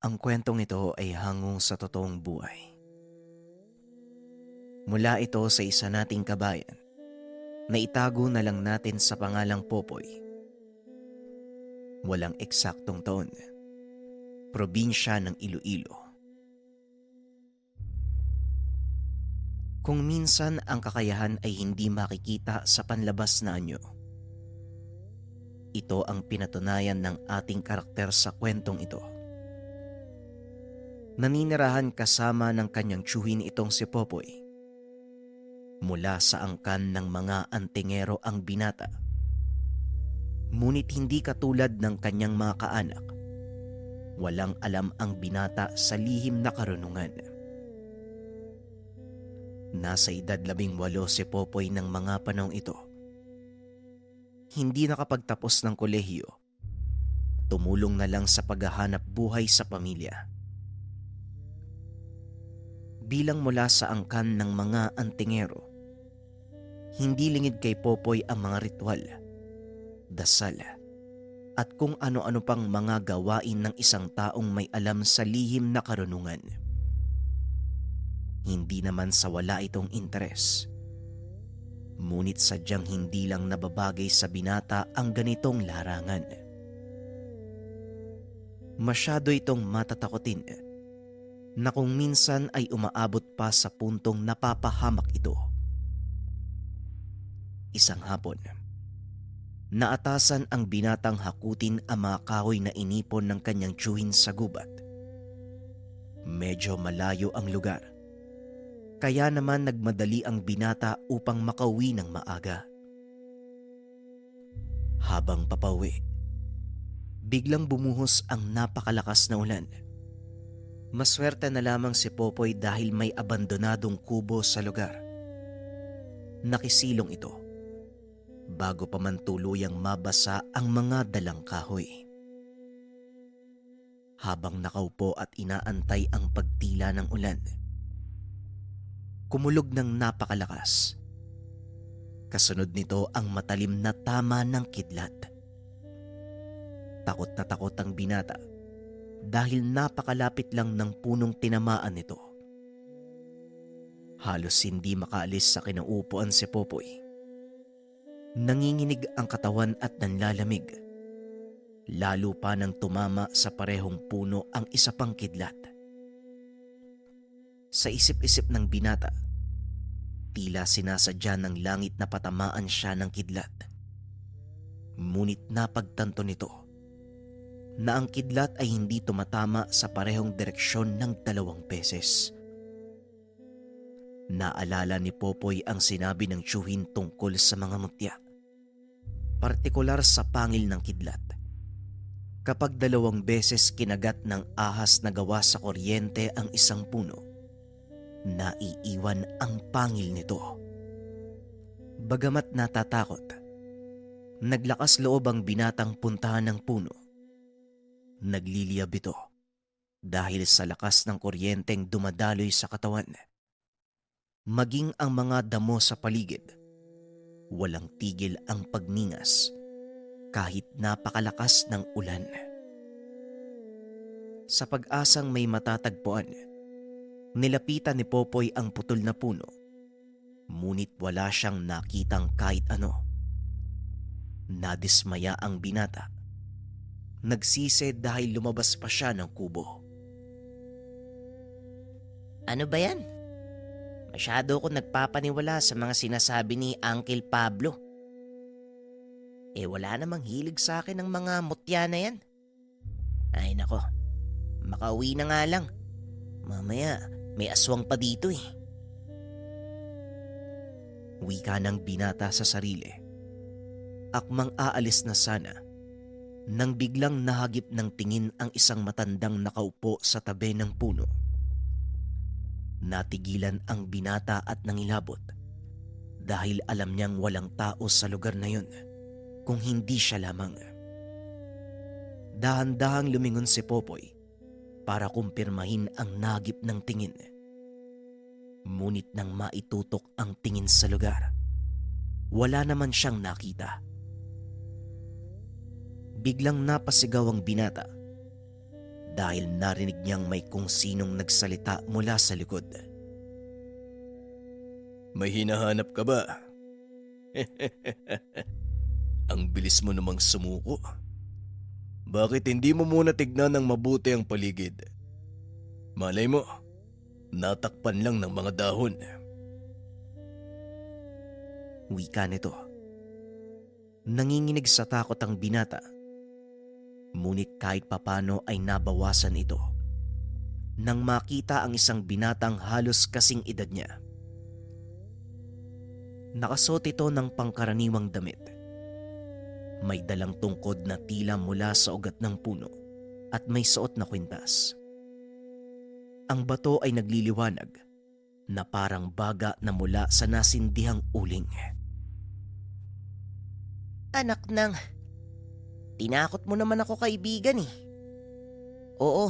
Ang kwentong ito ay hango sa totoong buhay. Mula ito sa isa nating kabayan na itago na lang natin sa pangalang Popoy. Walang eksaktong taon. Probinsya ng Iloilo. Kung minsan ang kakayahan ay hindi makikita sa panlabas na anyo, ito ang pinatunayan ng ating karakter sa kwentong ito. Naninirahan kasama ng kanyang tiyuhin itong si Popoy. Mula sa angkan ng mga antingero ang binata. Ngunit hindi katulad ng kanyang mga kaanak. Walang alam ang binata sa lihim na karunungan. Nasa edad 18 si Popoy ng mga panahong ito. Hindi nakapagtapos ng kolehiyo. Tumulong na lang sa paghahanap buhay sa pamilya. Bilang mula sa angkan ng mga antingero, hindi lingid kay Popoy ang mga ritual, dasal, at kung ano-ano pang mga gawain ng isang taong may alam sa lihim na karunungan. Hindi naman sa wala itong interes. Ngunit sadyang hindi lang nababagay sa binata ang ganitong larangan. Masyado itong matatakotin na kung minsan ay umaabot pa sa puntong napapahamak ito. Isang hapon, naatasan ang binatang hakutin ang mga kahoy na inipon ng kanyang tiyuhin sa gubat. Medyo malayo ang lugar, kaya naman nagmadali ang binata upang makauwi ng maaga. Habang papauwi, biglang bumuhos ang napakalakas na ulan. Maswerte na lamang si Popoy dahil may abandonadong kubo sa lugar. Nakisilong ito bago pa man tuluyang mabasa ang mga dalang kahoy. Habang nakaupo at inaantay ang pagtila ng ulan, kumulog ng napakalakas. Kasunod nito ang matalim na tama ng kidlat. Takot na takot ang binata dahil napakalapit lang ng punong tinamaan nito. Halos hindi makaalis sa kinauupuan si Popoy. Nanginginig ang katawan at nanlalamig. Lalo pa nang tumama sa parehong puno ang isa pang kidlat. Sa isip-isip ng binata, tila sinasadya ng langit na patamaan siya ng kidlat. Ngunit napagtanto nito na ang kidlat ay hindi tumatama sa parehong direksyon ng 2 beses. Naalala ni Popoy ang sinabi ng tiyuhin tungkol sa mga mutya, partikular sa pangil ng kidlat. Kapag 2 beses kinagat ng ahas na gawa sa kuryente ang isang puno, naiiwan ang pangil nito. Bagamat natatakot, naglakas loob ang binatang puntahan ng puno. Nagliliyab ito dahil sa lakas ng kuryenteng dumadaloy sa katawan. Maging ang mga damo sa paligid, walang tigil ang pagningas kahit napakalakas ng ulan. Sa pag-asang may matatagpuan, nilapitan ni Popoy ang putol na puno, ngunit wala siyang nakitang kahit ano. Nadismaya ang binata. Nagsisi dahil lumabas pa siya ng kubo. Ano ba yan? Masyado ako nagpapaniwala sa mga sinasabi ni Uncle Pablo. Wala namang hilig sa akin ng mga mutya na yan. Ay nako, makauwi na nga lang. Mamaya may aswang pa dito eh. Wika ng binata sa sarili. Akmang aalis na sana nang biglang nahagip ng tingin ang isang matandang nakaupo sa tabi ng puno. Natigilan ang binata at nangilabot dahil alam niyang walang tao sa lugar na yun kung hindi siya lamang. Dahan-dahang lumingon si Popoy para kumpirmahin ang nagip ng tingin. Ngunit nang maitutok ang tingin sa lugar, wala naman siyang nakita. Biglang napasigaw ang binata dahil narinig niyang may kung sinong nagsalita mula sa likod. May hinahanap ka ba? Ang bilis mo namang sumuko. Bakit hindi mo muna tignan ng mabuti ang paligid? Malay mo, natakpan lang ng mga dahon. Wika nito. Nanginginig sa takot ang binata. Ngunit kahit papano ay nabawasan ito nang makita ang isang binatang halos kasing edad niya. Nakasuot ito ng pangkaraniwang damit. May dalang tungkod na tila mula sa ugat ng puno at may suot na kwintas. Ang bato ay nagliliwanag na parang baga na mula sa nasindihang uling. Anak ng... Tinakot mo naman ako, kaibigan eh. Oo,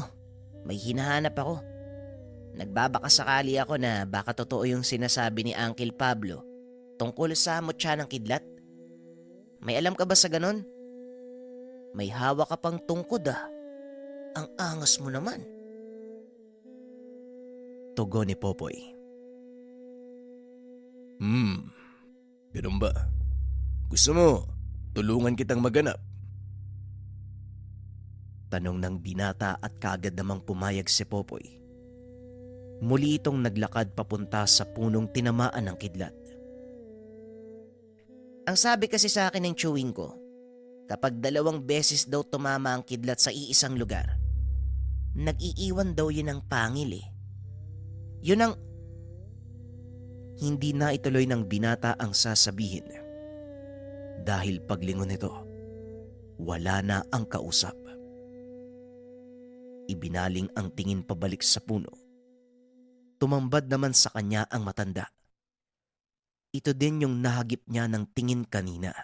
may hinahanap ako. Nagbabakasakali ako na baka totoo yung sinasabi ni Uncle Pablo tungkol sa mutya ng kidlat. May alam ka ba sa ganon? May hawak ka pang tungkod ah. Ang angas mo naman. Tugon ni Popoy. Ganun ba? Gusto mo, tulungan kitang maganap? Tanong ng binata at kaagad namang pumayag si Popoy. Muli itong naglakad papunta sa punong tinamaan ng kidlat. Ang sabi kasi sa akin ng chewing ko, kapag 2 beses daw tumama ang kidlat sa iisang lugar, nag-iiwan daw yun ng pangil eh. Yun ang... Hindi na ituloy ng binata ang sasabihin. Dahil paglingon nito, wala na ang kausap. Ibinaling ang tingin pabalik sa puno. Tumambad naman sa kanya ang matanda. Ito din yung nahagip niya ng tingin kanina.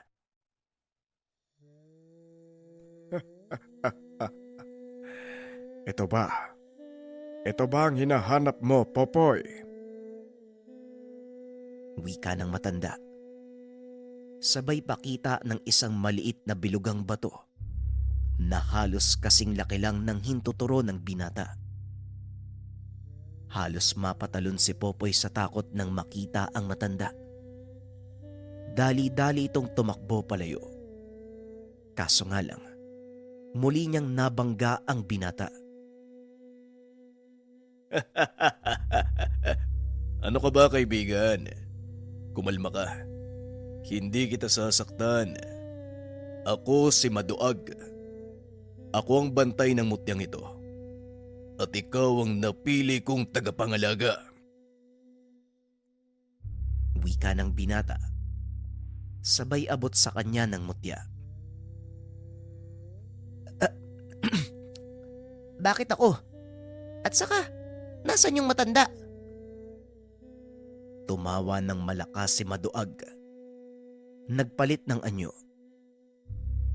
Ito ba? Ito ba ang hinahanap mo, Popoy? Wika ng matanda. Sabay pakita ng isang maliit na bilugang bato na halos kasing laki lang ng hintuturo ng binata. Halos mapatalon si Popoy sa takot nang makita ang matanda. Dali-dali itong tumakbo palayo. Kaso nga lang, muli niyang nabangga ang binata. Ano ka ba, kaibigan? Kumalma ka. Hindi kita sasaktan. Ako si Maduag. Ako ang bantay ng mutyang ito. At ikaw ang napili kong tagapangalaga. Wika ng binata. Sabay abot sa kanya ng mutya. Bakit ako? At saka, nasan yung matanda? Tumawa ng malakas si Maduag. Nagpalit ng anyo.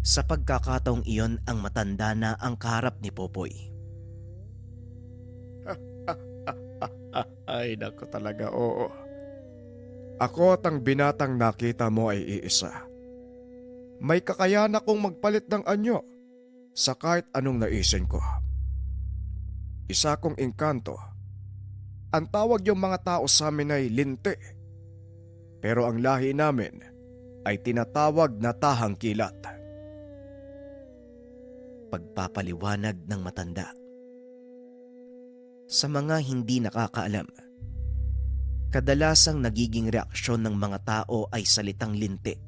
Sa pagkakataong iyon, ang matanda na ang kaharap ni Popoy. Ay, naku talaga, oo. Ako at ang binatang nakita mo ay iisa. May kakayahan akong magpalit ng anyo sa kahit anong naisin ko. Isa kong engkanto. Ang tawag yung mga tao sa amin ay linte. Pero ang lahi namin ay tinatawag na tahang kilat. Pagpapaliwanag ng matanda. Sa mga hindi nakakaalam, kadalasang nagiging reaksyon ng mga tao ay salitang linte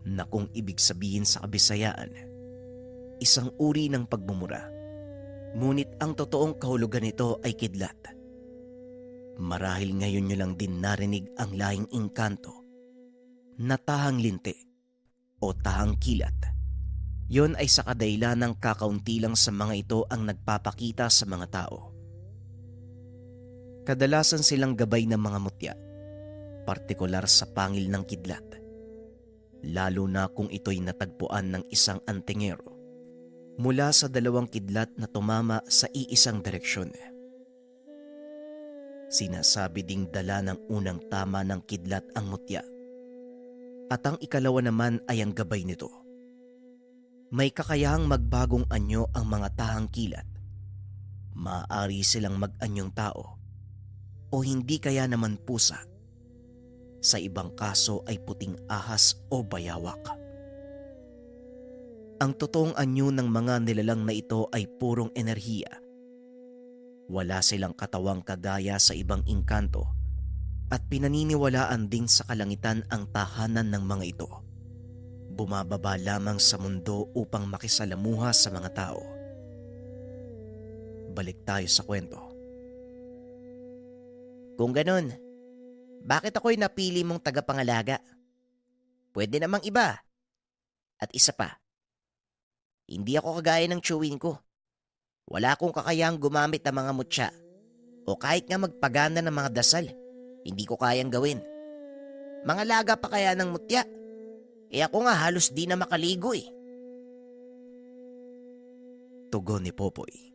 na kung ibig sabihin sa Kabisayaan, isang uri ng pagmumura. Ngunit ang totoong kahulugan nito ay kidlat. Marahil ngayon nyo lang din narinig ang lahing engkanto na tahang linte o tahang kilat. Yon ay sa kadahilan ng kakaunti lang sa mga ito ang nagpapakita sa mga tao. Kadalasan silang gabay ng mga mutya, partikular sa pangil ng kidlat, lalo na kung ito'y natagpuan ng isang antingero mula sa 2 kidlat na tumama sa iisang direksyon. Sinasabi ding dala ng unang tama ng kidlat ang mutya, at ang ikalawa naman ay ang gabay nito. May kakayahang magbagong anyo ang mga tahang kilat Maaari silang mag-anyong tao o hindi kaya naman pusa. Sa ibang kaso ay puting ahas o bayawak. Ang totoong anyo ng mga nilalang na ito ay purong enerhiya. Wala silang katawang kagaya sa ibang engkanto at pinaniniwalaan din sa kalangitan ang tahanan ng mga ito. Bumababa lamang sa mundo upang makisalamuha sa mga tao. Balik tayo sa kwento. Kung ganun, bakit ako'y napili mong tagapangalaga? Pwede namang iba. At isa pa, hindi ako kagaya ng chewin ko. Wala akong kakayahang gumamit ng mga mutya o kahit nga magpagana ng mga dasal. Hindi ko kayang gawin. Mga laga pa kaya ng mutya? Eh ako nga halos di na makaligo eh. Tugon ni Popoy.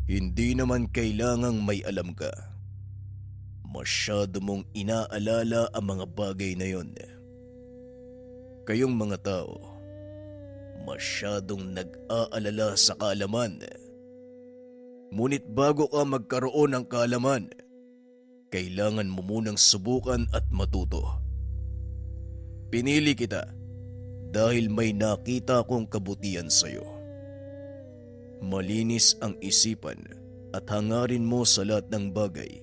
Hindi naman kailangang may alam ka. Masyado mong inaalala ang mga bagay na yon. Kayong mga tao, masyadong nag-aalala sa kaalaman. Ngunit bago ka magkaroon ng kaalaman, kailangan mo munang subukan at matuto. Pinili kita dahil may nakita akong kabutihan sa'yo. Malinis ang isipan at hangarin mo sa lahat ng bagay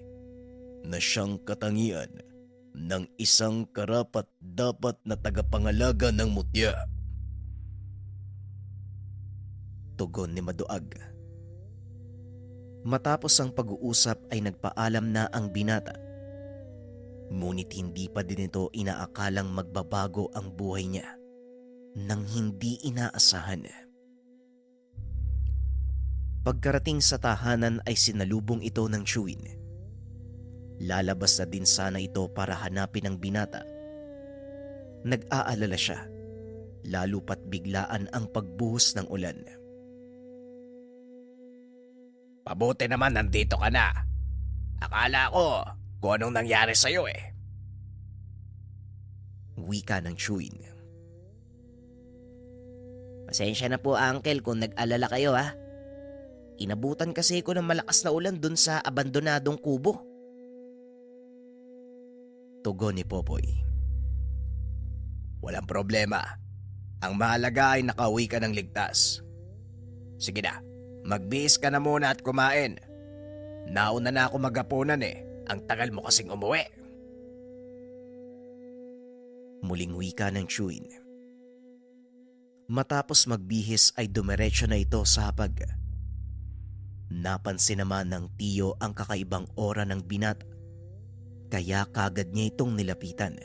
na siyang katangian ng isang karapat-dapat na tagapangalaga ng mutya. Tugon ni Maduag. Matapos ang pag-uusap ay nagpaalam na ang binata. Ngunit hindi pa din ito inaakalang magbabago ang buhay niya nang hindi inaasahan. Pagkarating sa tahanan ay sinalubong ito ng chewin. Lalabas na din sana ito para hanapin ang binata. Nag-aalala siya, lalo pat biglaan ang pagbuhos ng ulan. Pabuti naman nandito ka na. Akala ko kung anong nangyari sa'yo eh. Wika ng chewin. Pasensya na po uncle kung nag-alala kayo ha. Inabutan kasi ko ng malakas na ulan dun sa abandonadong kubo. Tugon ni Popoy. Walang problema. Ang mahalaga ay nakauwi ka ng ligtas. Sige na, magbihis ka na muna at kumain. Nauna na ako maghapunan eh. Ang tagal mo kasing umuwi. Muling wika ng chewin. Matapos magbihis ay dumiretso na ito sa hapag. Napansin naman ng tiyo ang kakaibang aura ng binata. Kaya kagad niya itong nilapitan.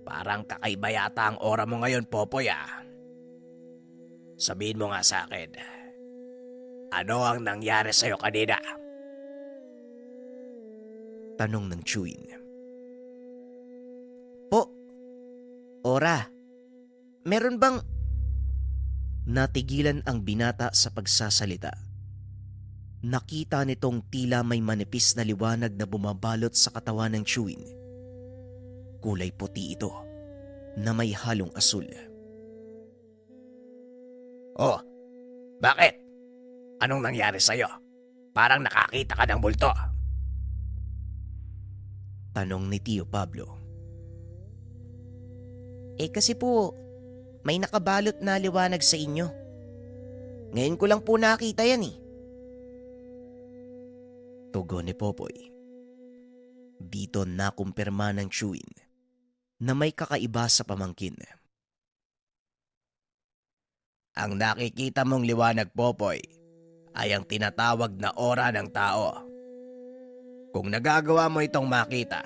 Parang kakaiba yata ang aura mo ngayon, Popoy ah. Sabihin mo nga sa akin, ano ang nangyari sa'yo kanina? Tanong ng chewin. Po, Ora, meron bang... Natigilan ang binata sa pagsasalita. Nakita nitong tila may manipis na liwanag na bumabalot sa katawan ng chewin. Kulay puti ito na may halong asul. Oh, bakit? Anong nangyari sa'yo? Parang nakakita ka ng multo. Tanong ni Tio Pablo. Eh kasi po, may nakabalot na liwanag sa inyo. Ngayon ko lang po nakita yan eh. Tugon ni Popoy. Dito nakumpirma ng chewin na may kakaiba sa pamangkin. Ang nakikita mong liwanag, Popoy, ay ang tinatawag na aura ng tao. Kung nagagawa mo itong makita,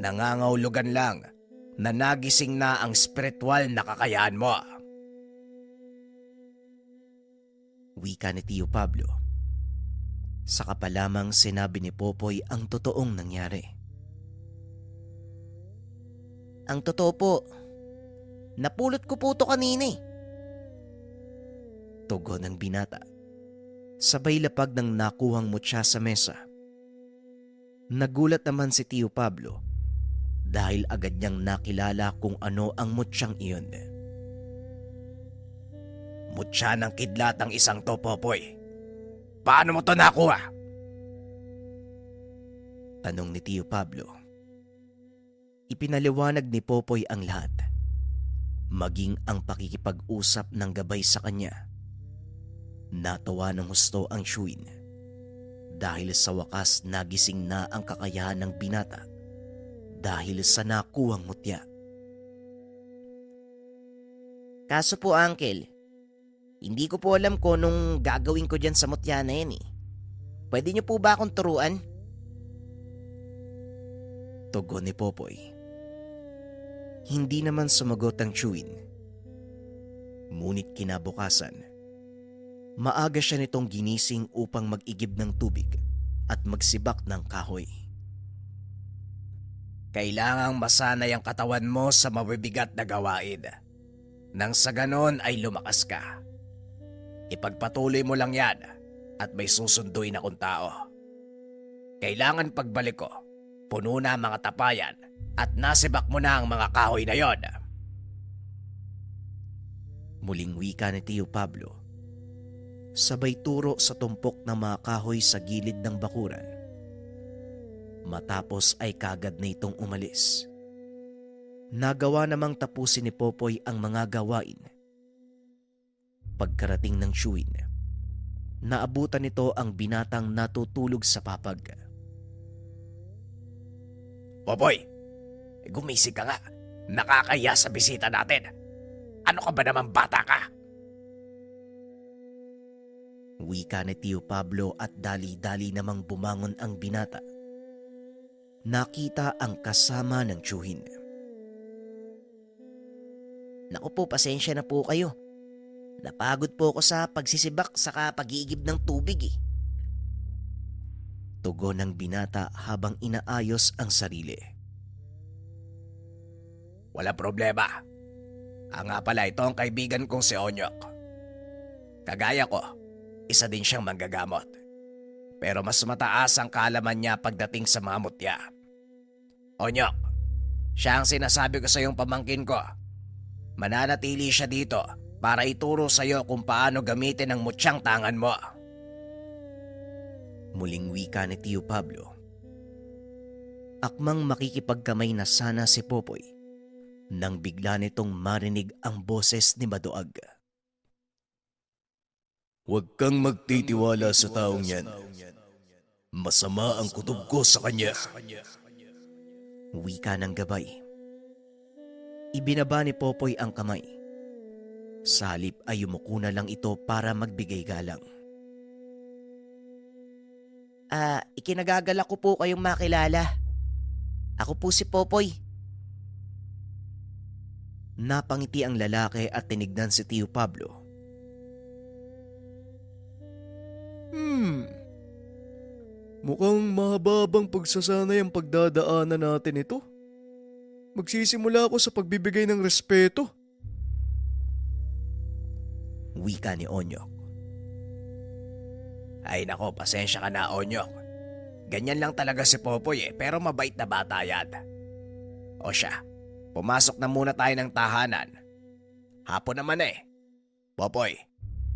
nangangahulugan lang na nagising na ang spiritual na kakayahan mo. Wika ni Tio Pablo. Saka pa lamang sinabi ni Popoy ang totoong nangyari. Ang totoo po, napulot ko po ito kanina eh. Tugon ng binata. Sabay lapag ng nakuhang mutya sa mesa. Nagulat naman si Tio Pablo dahil agad niyang nakilala kung ano ang mutyang iyon. Mutya ng kidlat ang isang to, Popoy. Paano mo to nakuha? Tanong ni Tio Pablo. Ipinaliwanag ni Popoy ang lahat, maging ang pakikipag-usap ng gabay sa kanya. Natawa ng husto ang Shuin dahil sa wakas nagising na ang kakayahan ng binata dahil sa nakuhang mutya. Kaso po, Uncle, hindi ko po alam kung anong gagawin ko dyan sa mutya na yan eh. Pwede niyo po ba akong turuan? Tugon ni Popoy. Hindi naman sumagot ang Shuin. Ngunit kinabukasan, maaga siya nitong ginising upang mag-igib ng tubig at magsibak ng kahoy. Kailangang masanay ang katawan mo sa mabibigat na gawain. Nang sa ganon ay lumakas ka. Ipagpatuloy mo lang yan at may susunduin akong tao. Kailangan pagbalik ko, puno na ang mga tapayan at nasibak mo na ang mga kahoy na yon. Muling wika ni Tio Pablo, sabay turo sa tumpok ng mga kahoy sa gilid ng bakuran. Matapos ay kagad na itong umalis. Nagawa namang tapusin ni Popoy ang mga gawain. Pagkarating ng Shuin, naabutan nito ang binatang natutulog sa papag. Popoy, gumising ka nga. Nakakaya sa bisita natin. Ano ka ba naman, bata ka? Wika ni Tio Pablo at dali-dali namang bumangon ang binata. Nakita ang kasama ng tiyuhin. Naku po, pasensya na po kayo. Napagod po ako sa pagsisibak saka pag-iigib ng tubig eh. Tugon ng binata habang inaayos ang sarili. Wala problema. Nga pala, ito ang kaibigan kong si Onyok. Kagaya ko, isa din siyang manggagamot. Pero mas mataas ang kaalaman niya pagdating sa mga mutya. Onyok, siya ang sinasabi ko sa iyong pamangkin ko. Mananatili siya dito para ituro sa iyo kung paano gamitin ang mutyang tangan mo. Muling wika ni Tio Pablo. Akmang makikipagkamay na sana si Popoy nang bigla nitong marinig ang boses ni Maduag. Huwag kang magtitiwala sa taong yan. Masama ang kutob ko sa kanya. Wika ng gabay. Ibinaba ni Popoy ang kamay. Sa halip ay yumuko na lang ito para magbigay galang. Ikinagagalak ko po kayong makilala. Ako po si Popoy. Napangiti ang lalaki at tinignan si Tio Pablo. Mukhang mahababang pagsasanay ang pagdadaanan natin ito. Magsisimula ako sa pagbibigay ng respeto. Wika ni Onyok. Ay nako, pasensya ka na, Onyok. Ganyan lang talaga si Popoy pero mabait na bata yan. O siya, pumasok na muna tayo ng tahanan. Hapon naman eh. Popoy,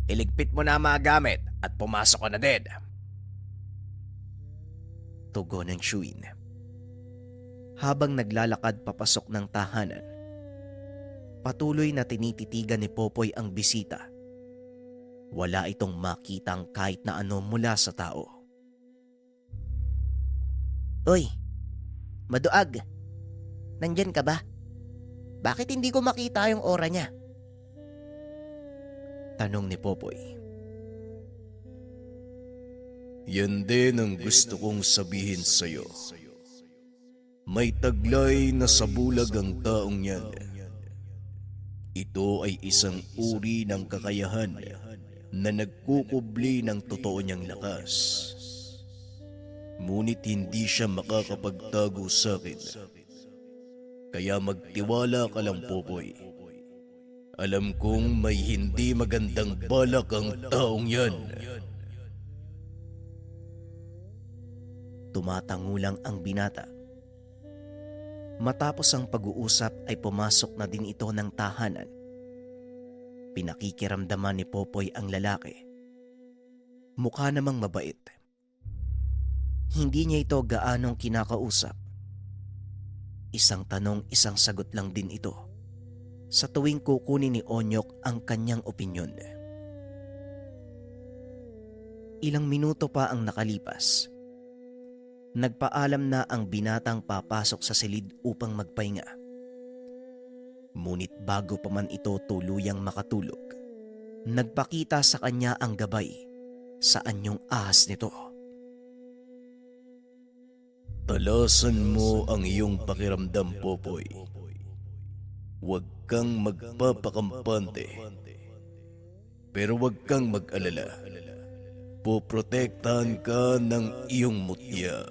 iligpit mo na ang mga gamit at pumasok ka na din. Tugon ng Shuin. Habang naglalakad papasok ng tahanan, patuloy na tinititigan ni Popoy ang bisita. Wala itong makitang kahit na ano mula sa tao. Uy, Maduag, nandyan ka ba? Bakit hindi ko makita yung aura niya? Tanong ni Popoy. Yan din ang gusto kong sabihin sa'yo. May taglay na sa bulag ang taong yan. Ito ay isang uri ng kakayahan na nagkukubli ng totoo niyang lakas. Ngunit hindi siya makakapagtago sa akin. Kaya magtiwala ka lang, Popoy. Alam kong may hindi magandang balak ang taong yan. Tumatangulang ang binata. Matapos ang pag-uusap ay pumasok na din ito ng tahanan. Pinakikiramdaman ni Popoy ang lalaki. Mukha namang mabait. Hindi niya ito gaanong kinakausap. Isang tanong, isang sagot lang din ito sa tuwing kukunin ni Onyok ang kanyang opinyon. Ilang minuto pa ang nakalipas. Nagpaalam na ang binatang papasok sa silid upang magpahinga. Ngunit bago pa man ito tuluyang makatulog, nagpakita sa kanya ang gabay sa anyong ahas nito. Talasan mo ang iyong pakiramdam, Popoy. Huwag kang magpapakampante. Pero huwag kang mag-alala. Poprotektahan ka ng iyong mutya.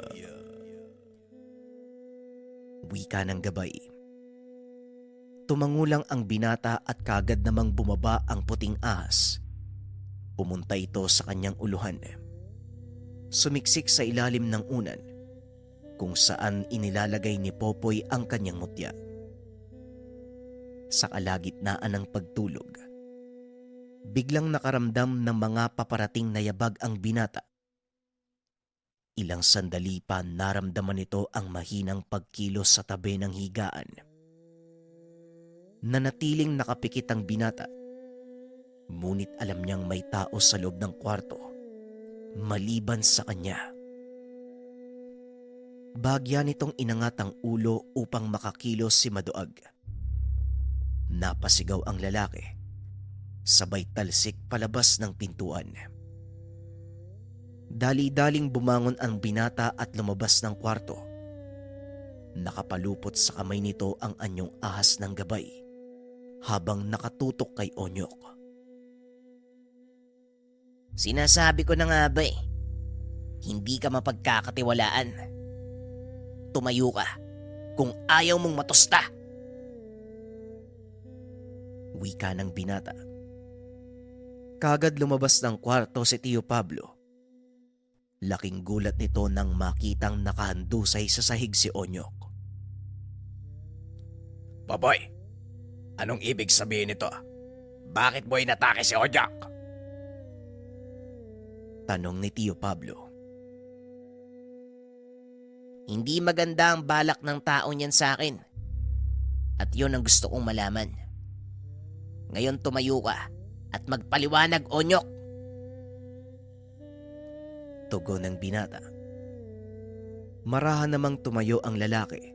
Wika ng gabay. Tumangulang ang binata at kagad namang bumaba ang puting ahas. Pumunta ito sa kanyang uluhan. Sumiksik sa ilalim ng unan kung saan inilalagay ni Popoy ang kanyang mutya. Sa kalagitnaan ng pagtulog, biglang nakaramdam ng mga paparating na yabag ang binata. Ilang sandali pa naramdaman nito ang mahinang pagkilos sa tabi ng higaan. Nanatiling nakapikit ang binata, ngunit alam niyang may tao sa loob ng kwarto, maliban sa kanya. Bagya nitong inangat ang ulo upang makakilos si Maduag. Napasigaw ang lalaki, sabay talsik palabas ng pintuan. Dali-daling bumangon ang binata at lumabas ng kwarto. Nakapalupot sa kamay nito ang anyong ahas ng gabay habang nakatutok kay Onyok. Sinasabi ko na nga ba hindi ka mapagkakatiwalaan. Tumayo ka kung ayaw mong matusta. Wika ng binata. Kagad lumabas ng kwarto si Tio Pablo. Laking gulat nito nang makitang nakahandusay sa sahig si Onyok. Popoy, anong ibig sabihin nito? Bakit mo inatake si Onyok? Tanong ni Tio Pablo. Hindi maganda ang balak ng tao niyan sa akin. At yun ang gusto kong malaman. Ngayon tumayo ka at magpaliwanag, Onyok. Tugon ng binata. Marahan namang tumayo ang lalaki.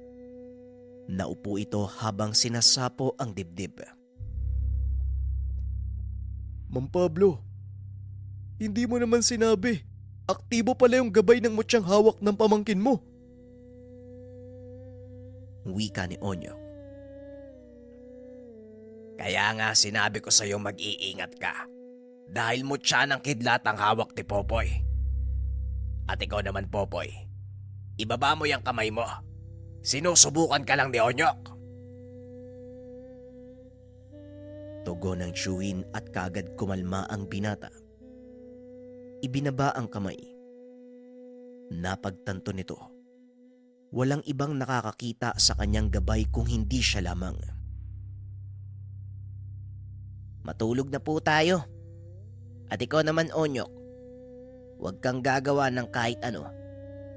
Naupo ito habang sinasapo ang dibdib. Ma'am Pablo, hindi mo naman sinabi. Aktibo pala yung gabay ng mutyang hawak ng pamangkin mo. Wika ni Onyok. Kaya nga sinabi ko sa'yo mag-iingat ka. Dahil mutya ng kidlat ang hawak ni Popoy. At ikaw naman, Popoy, ibaba mo yung kamay mo. Sinusubukan ka lang ni Onyok. Tugon ng tiyuhin at kagad kumalma ang binata. Ibinaba ang kamay. Napagtanto nito. Walang ibang nakakakita sa kanyang gabay kung hindi siya lamang. Matulog na po tayo. At ikaw naman, Onyok, huwag kang gagawa ng kahit ano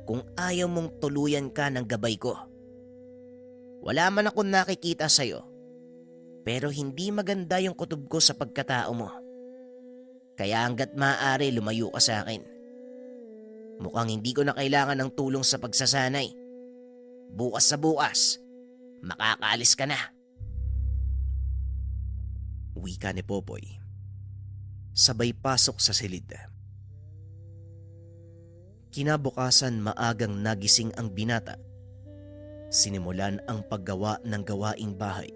kung ayaw mong tuluyan ka ng gabay ko. Wala man akong nakikita sa'yo, pero hindi maganda yung kutob ko sa pagkatao mo. Kaya hanggat maaari lumayo ka sa akin. Mukhang hindi ko na kailangan ng tulong sa pagsasanay. Bukas sa bukas, makakaalis ka na. Wika ni Popoy. Sabay pasok sa silid. Kinabukasan maagang nagising ang binata. Sinimulan ang paggawa ng gawaing bahay.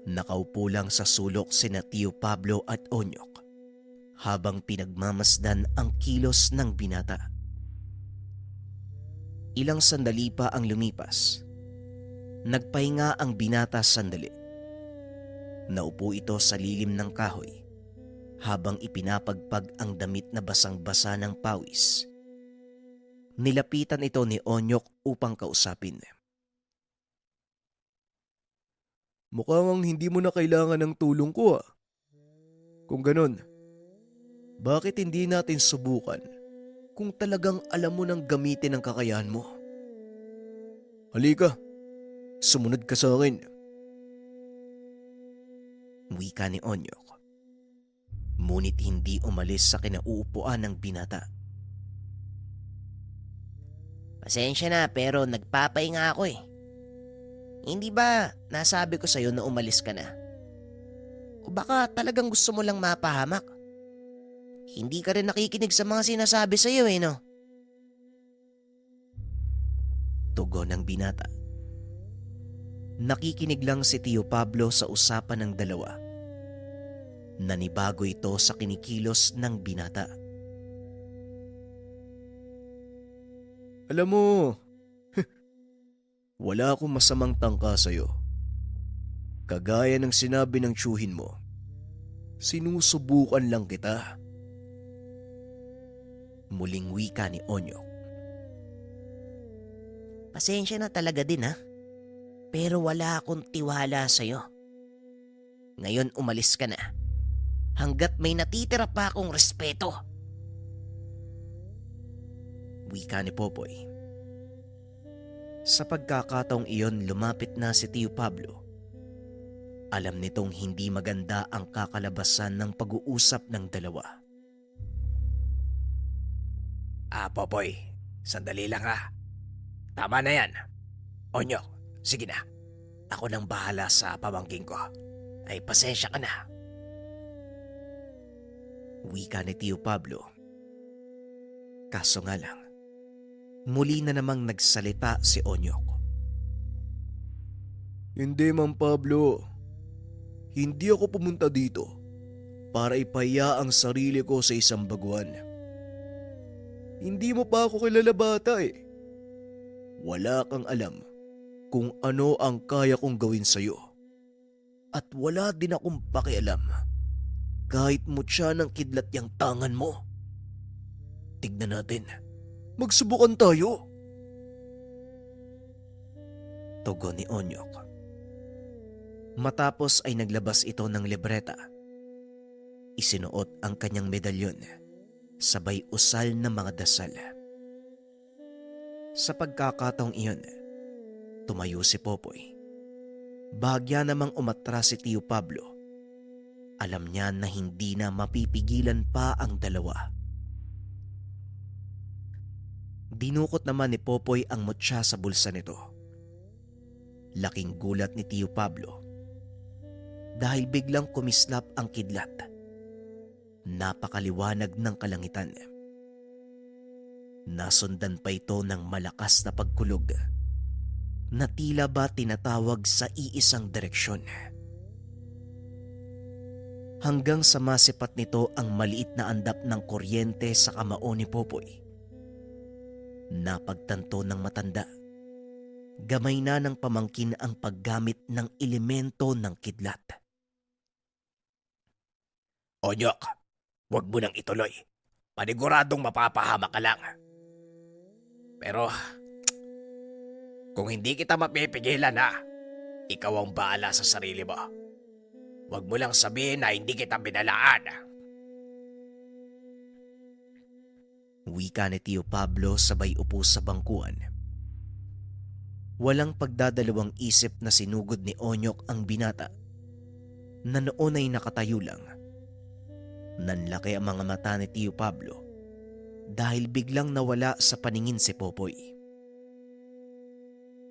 Nakaupo lang sa sulok sina Tio Pablo at Onyok habang pinagmamasdan ang kilos ng binata. Ilang sandali pa ang lumipas. Nagpahinga ang binata sandali. Naupo ito sa lilim ng kahoy habang ipinapagpag ang damit na basang-basa ng pawis. Nilapitan ito ni Onyok upang kausapin. Mukhang hindi mo na kailangan ng tulong ko ah. Kung ganun, bakit hindi natin subukan kung talagang alam mo nang gamitin ang kakayahan mo? Halika, sumunod ka sa akin. Wika ni Onyok. Ngunit hindi umalis sa kinauupuan ng binata. Pasensya na pero nagpapahinga ako eh. Hindi ba nasabi ko sa'yo na umalis ka na? O baka talagang gusto mo lang mapahamak? Hindi ka rin nakikinig sa mga sinasabi sa'yo eh no? Tugon ng binata. Nakikinig lang si Tio Pablo sa usapan ng dalawa. Nanibago ito sa kinikilos ng binata. Alam mo, wala akong masamang tangka sa'yo. Kagaya ng sinabi ng tiyuhin mo, sinusubukan lang kita. Muling wika ni Onyok. Pasensya na talaga din ha. Pero wala akong tiwala sa'yo. Ngayon umalis ka na. Hanggat may natitira pa akong respeto. Wika ni Popoy. Sa pagkakataong iyon lumapit na si Tio Pablo. Alam nitong hindi maganda ang kakalabasan ng pag-uusap ng dalawa. Popoy, sandali lang ha. Tama na yan. Onyok, sige na. Ako nang bahala sa pamangking ko. Ay pasensya ka na. Wika ni Tio Pablo. Kaso nga lang, muli na namang nagsalita si Onyok. Hindi man Pablo, hindi ako pumunta dito para ipahiya ang sarili ko sa isang baguhan. Hindi mo pa ako kilala bata eh. Wala kang alam kung ano ang kaya kong gawin sa'yo. At wala din akong pakialam kahit mutya ng kidlat yang tangan mo. Tignan natin, magsubukan tayo. Tugon ni Onyok. Matapos ay naglabas ito ng libreta. Isinuot ang kanyang medalyon, sabay usal ng mga dasal. Sa pagkakataong iyon, tumayo si Popoy. Bahagya namang umatras si Tio Pablo. Alam niya na hindi na mapipigilan pa ang dalawa. Dinukot naman ni Popoy ang mutya sa bulsa nito. Laking gulat ni Tio Pablo dahil biglang kumislap ang kidlat. Napakaliwanag ng kalangitan. Nasundan pa ito ng malakas na pagkulog na tila ba tinatawag sa iisang direksyon. Hanggang sa masipat nito ang maliit na andap ng kuryente sa kamao ni Popoy. Napagtanto ng matanda. Gamay na ng pamangkin ang paggamit ng elemento ng kidlat. Onyok, huwag mo nang ituloy. Paniguradong mapapahama ka lang. Pero, kung hindi kita mapipigilan ha, ikaw ang bahala sa sarili mo. Huwag mo lang sabihin na hindi kita binalaan. Wika ni Tio Pablo sabay upo sa bangkuan. Walang pagdadalawang isip na sinugod ni Onyok ang binata na noon ay nakatayo lang. Nanlaki ang mga mata ni Tio Pablo dahil biglang nawala sa paningin si Popoy.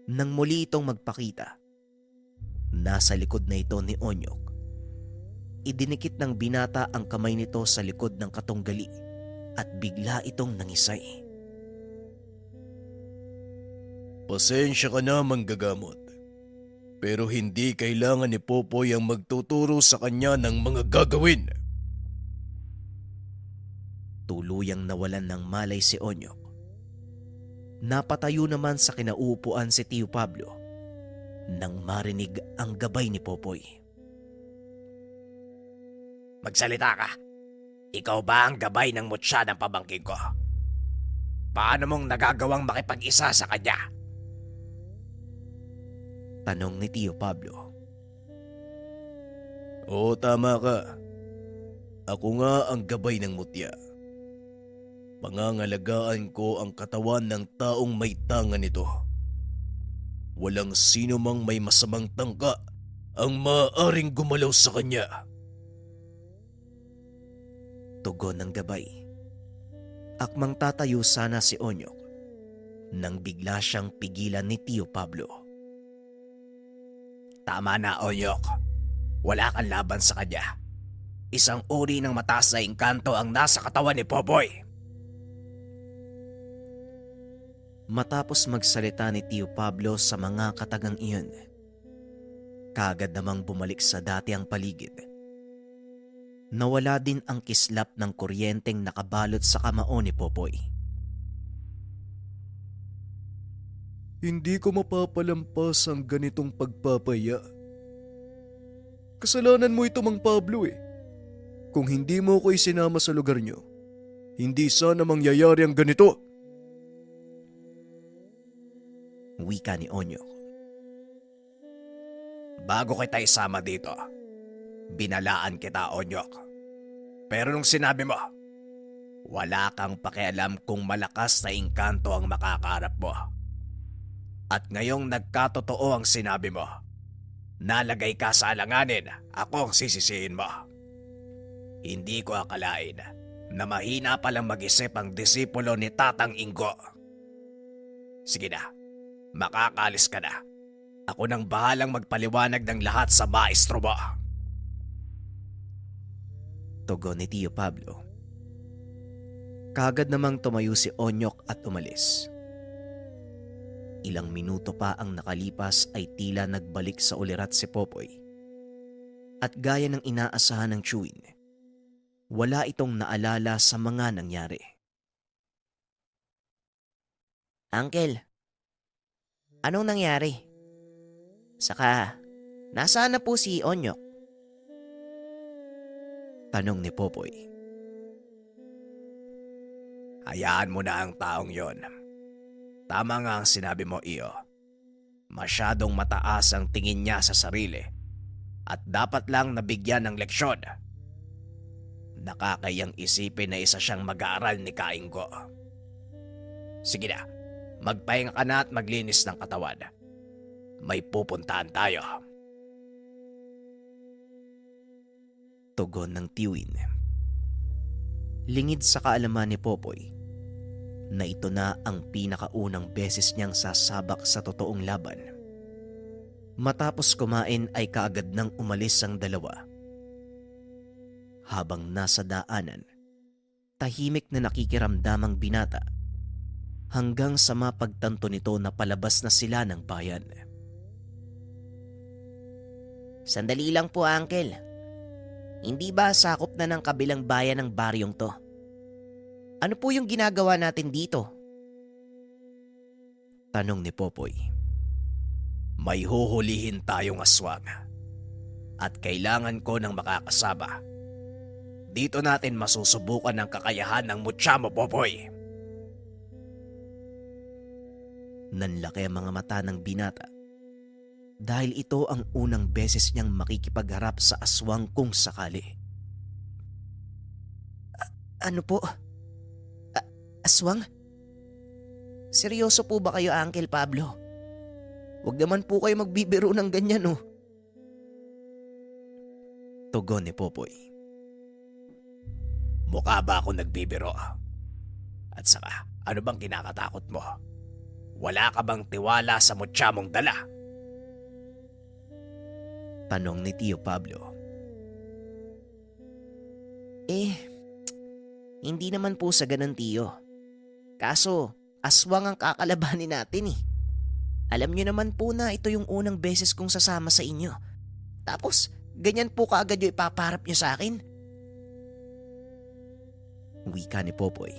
Nang muli itong magpakita, nasa likod na ito ni Onyok. Idinikit ng binata ang kamay nito sa likod ng katunggali at bigla itong nangisay. Pasensya ka na manggagamot. Pero hindi kailangan ni Popoy ang magtuturo sa kanya ng mga gagawin. Tuluyang nawalan ng malay si Onyok. Napatayo naman sa kinauupuan si Tio Pablo nang marinig ang gabay ni Popoy. Magsalita ka. Ikaw ba ang gabay ng mutya ng pamangkin ko? Paano mong nagagawang makipag-isa sa kanya? Tanong ni Tio Pablo. Oo, tama ka. Ako nga ang gabay ng mutya. Pangangalagaan ko ang katawan ng taong may tanga nito. Walang sino mang may masamang tangka ang maaaring gumalaw sa kanya. Tugon ng gabay. Akmang tatayo sana si Onyok nang bigla siyang pigilan ni Tio Pablo. Tama na, Onyok. Wala kang laban sa kanya. Isang uri ng mataas na engkanto ang nasa katawan ni Popoy. Matapos magsalita ni Tio Pablo sa mga katagang iyon, kaagad namang bumalik sa dati ang paligid. Nawala din ang kislap ng kuryenteng nakabalot sa kamao ni Popoy. Hindi ko mapapalampas ang ganitong pagpapaya. Kasalanan mo ito, Mang Pablo eh. Kung hindi mo ko isinama sa lugar nyo, hindi sana mangyayari ang ganito. Wika ni Onyok. Bago kita isama dito, binalaan kita, Onyok. Pero nung sinabi mo, wala kang pakialam kung malakas na engkanto ang makakarap mo. At ngayong nagkatotoo ang sinabi mo, nalagay ka sa alanganin, ako ang sisisihin mo. Hindi ko akalain na mahina palang mag-isip ang disipulo ni Tatang Ingo. Sige na, makakalis ka na. Ako nang bahalang magpaliwanag ng lahat sa maestro mo. Tugon ni Tio Pablo. Kaagad namang tumayo si Onyok at umalis. Ilang minuto pa ang nakalipas ay tila nagbalik sa ulirat si Popoy. At gaya ng inaasahan ng Chewin, wala itong naalala sa mga nangyari. Uncle, anong nangyari? Saka, nasaan na po si Onyok? Tanong ni Popoy. Hayaan mo na ang taong yon. Tama nga ang sinabi mo, Iyo. Masyadong mataas ang tingin niya sa sarili at dapat lang nabigyan ng leksyon. Nakakayang isipin na isa siyang mag-aaral ni Kainggo. Sige na, magpahinga ka na at maglinis ng katawan. May pupuntahan tayo. Tugon ng Tiwin. Lingid sa kaalaman ni Popoy na ito na ang pinakaunang beses niyang sasabak sa totoong laban. Matapos kumain ay kaagad nang umalis ang dalawa. Habang nasa daanan, tahimik na nakikiramdam ang binata hanggang sa mapagtanto nito na palabas na sila ng bayan. Sandali lang po, Uncle. Hindi ba sakop na ng kabilang bayan ng baryong to? Ano po yung ginagawa natin dito? Tanong ni Popoy. May huhulihin tayong aswang. At kailangan ko ng makakasama. Dito natin masusubukan ang kakayahan ng mutya mo, Popoy. Nanlaki ang mga mata ng binata dahil ito ang unang beses niyang makikipagharap sa aswang kung sakali. Ano po? Aswang? Seryoso po ba kayo, Uncle Pablo? Huwag naman po kayo magbibiro ng ganyan, oh. Tugon ni Popoy. Mukha ba ako nagbibiro? At saka, ano bang kinakatakot mo? Wala ka bang tiwala sa mutya mong dala? Tanong ni Tio Pablo. Hindi naman po sa ganun, Tiyo. Kaso, aswang ang kakalabanin natin eh. Alam niyo naman po na ito yung unang beses kong sasama sa inyo. Tapos, ganyan po kaagad yung ipaparap niyo sa akin. Wika ni Popoy.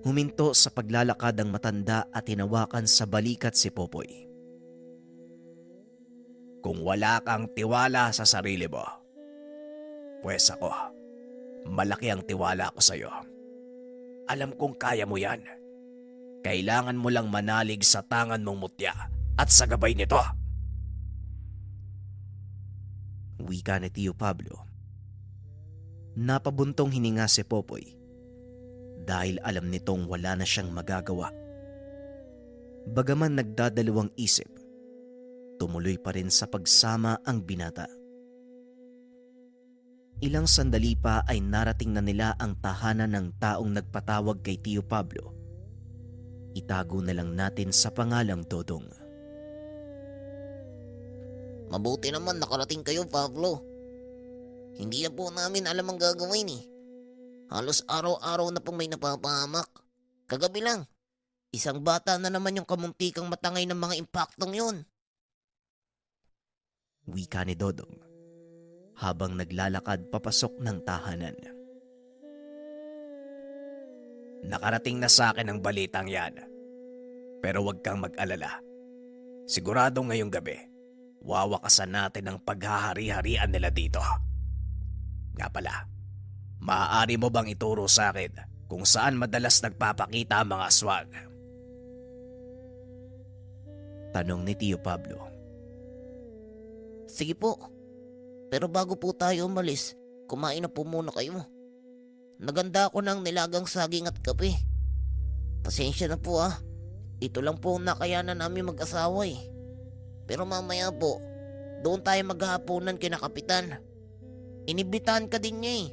Huminto sa paglalakad ang matanda at hinawakan sa balikat si Popoy. Kung wala kang tiwala sa sarili mo, pues ako, malaki ang tiwala ko sa'yo. Alam kong kaya mo yan. Kailangan mo lang manalig sa tangan mong mutya at sa gabay nito. Wika ni Tio Pablo. Napabuntong hininga si Popoy dahil alam nitong wala na siyang magagawa. Bagaman nagdadalawang isip, tumuloy pa rin sa pagsama ang binata. Ilang sandali pa ay narating na nila ang tahanan ng taong nagpatawag kay Tio Pablo. Itago na lang natin sa pangalang Dodong. Mabuti naman nakarating kayo, Pablo. Hindi na po namin alam ang gagawin eh. Halos araw-araw na pong may napapahamak. Kagabi lang, isang bata na naman yung kamuntikang matangay ng mga impaktong yun. Wika ni Dodong habang naglalakad papasok ng tahanan. Nakarating na sa akin ang balitang yan. Pero huwag kang mag-alala. Sigurado ngayong gabi, wawakasan natin ang paghahari-harian nila dito. Nga pala, maaari mo bang ituro sa akin kung saan madalas nagpapakita ang mga aswang? Tanong ni Tio Pablo. Sige po. Pero bago po tayo umalis, kumain na po muna kayo. Naganda ako ng nilagang saging at kape. Pasensya na po ah. Ito lang po ang nakayanan namin mag-asawa eh. Pero mamaya po, doon tayo maghahaponan kina Kapitan. Inibitahan ka din niya eh.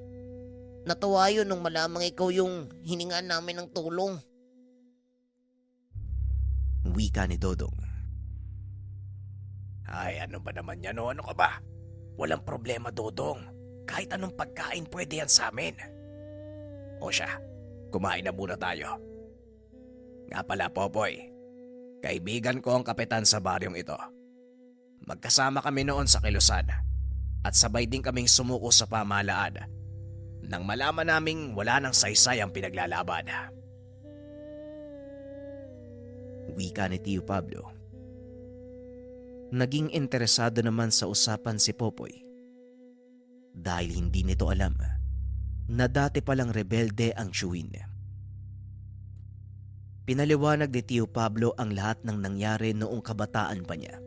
Natuwa yun nung malamang ikaw yung hiningaan namin ng tulong. Wika ni Dodong. Ay, ano ba naman yan o ano ka ba? Walang problema, Dodong. Kahit anong pagkain pwede yan sa amin. O siya, kumain na muna tayo. Nga pala, Popoy, kaibigan ko ang kapitan sa baryong ito. Magkasama kami noon sa Kilusan at sabay din kaming sumuko sa pamahalaan nang malaman naming wala nang saysay ang pinaglalaban. Wika ni Tio Pablo. Naging interesado naman sa usapan si Popoy dahil hindi nito alam na dati palang rebelde ang Chewin. Pinaliwanag ni Tio Pablo ang lahat ng nangyari noong kabataan pa niya.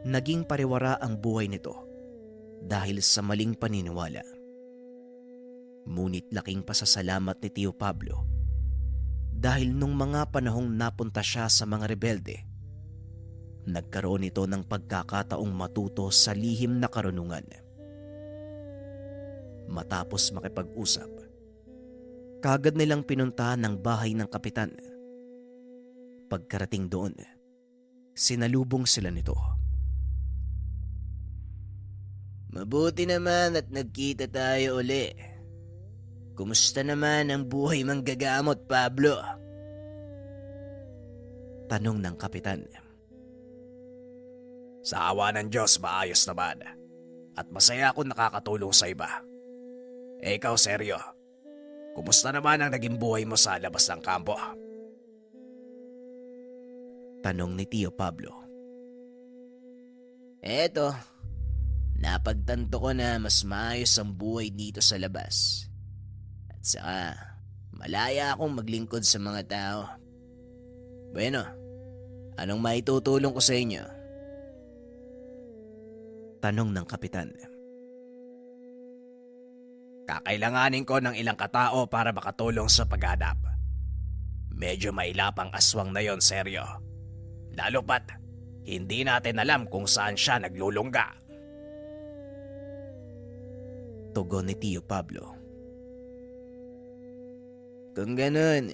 Naging pariwara ang buhay nito dahil sa maling paniniwala. Ngunit laking pasasalamat ni Tio Pablo dahil nung mga panahong napunta siya sa mga rebelde, nagkaroon ito ng pagkakataong matuto sa lihim na karunungan. Matapos makipag-usap, kagad nilang pinuntahan ang bahay ng kapitan. Pagkarating doon, sinalubong sila nito. Mabuti naman at nagkita tayo uli. Kumusta naman ang buhay manggagamot, Pablo? Tanong ng kapitan. Sa awa ng Diyos, maayos naman. At masaya akong nakakatulong sa iba. Ikaw, seryo. Kumusta naman ang naging buhay mo sa labas ng kampo? Tanong ni Tio Pablo. Eto, napagtanto ko na mas maayos ang buhay dito sa labas. At saka, malaya akong maglingkod sa mga tao. Bueno, anong maitutulong ko sa inyo? Tanong ng kapitan. Kakailanganin ko ng ilang katao para makatulong sa paghanap. Medyo mailapang aswang na yon, seryo. Lalo pat, hindi natin alam kung saan siya naglulungga. Tugon ni Tio Pablo. Kung ganun,